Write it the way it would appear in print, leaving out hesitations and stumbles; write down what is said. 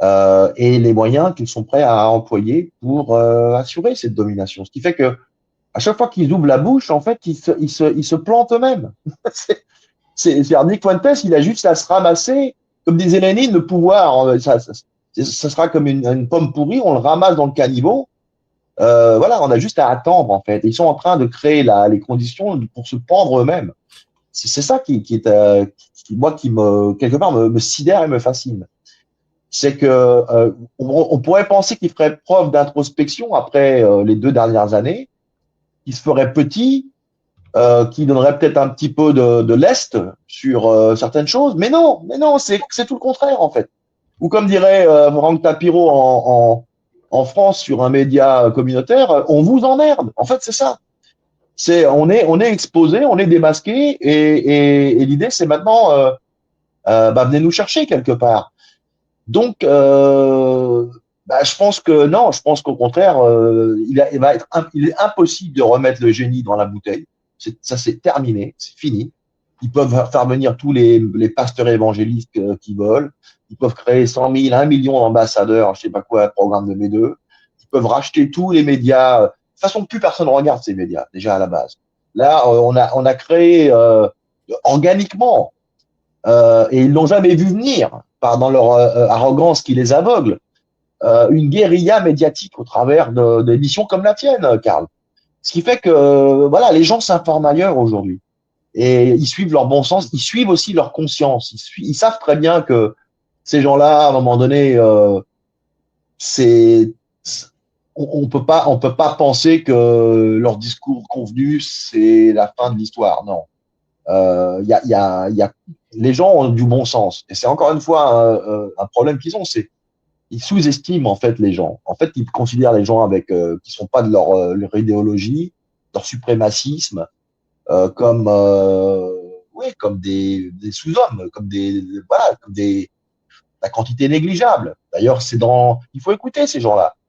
et les moyens qu'ils sont prêts à employer pour assurer cette domination. Ce qui fait que à chaque fois qu'ils ouvrent la bouche, en fait, ils se plantent eux-mêmes. C'est-à-dire Nick Fuentes, il a juste à se ramasser comme des hélénines le pouvoir. Ça sera comme une pomme pourrie, on le ramasse dans le caniveau. Voilà, on a juste à attendre en fait. Ils sont en train de créer les conditions pour se pendre eux-mêmes. C'est ça qui est, moi, qui quelque part me sidère et me fascine. C'est que on pourrait penser qu'il ferait preuve d'introspection après les 2 dernières années, qu'il se ferait petit, qui donnerait peut-être un petit peu de lest sur certaines choses, mais non, c'est tout le contraire en fait. Ou comme dirait Franck Tapiro en France sur un média communautaire, on vous emmerde. En fait, c'est ça. On est exposé, on est démasqué, et l'idée c'est maintenant, bah, venez nous chercher quelque part. Donc, bah, je pense que non, je pense qu'au contraire, il est impossible de remettre le génie dans la bouteille. Ça, c'est terminé, c'est fini. Ils peuvent faire venir tous les pasteurs évangélistes qui veulent. Ils peuvent créer 100 000, 1 million d'ambassadeurs, je sais pas quoi, programme de mes deux. Ils peuvent racheter tous les médias. De toute façon, plus personne ne regarde ces médias, déjà à la base. Là, on a créé organiquement, et ils l'ont jamais vu venir, dans leur arrogance qui les aveugle, une guérilla médiatique au travers d'émissions comme la tienne, Karl. Ce qui fait que voilà, les gens s'informent ailleurs aujourd'hui et ils suivent leur bon sens, ils suivent aussi leur conscience. Ils savent très bien que ces gens-là, à un moment donné, c'est on peut pas penser que leur discours convenu c'est la fin de l'histoire. Non, il y a les gens ont du bon sens et c'est encore une fois un problème qu'ils ont, c'est ils sous-estiment en fait les gens. En fait, ils considèrent les gens avec qui sont pas de leur idéologie, leur suprémacisme, comme ouais, comme des sous-hommes, comme des voilà, comme des la quantité négligeable. D'ailleurs, c'est dans il faut écouter ces gens-là.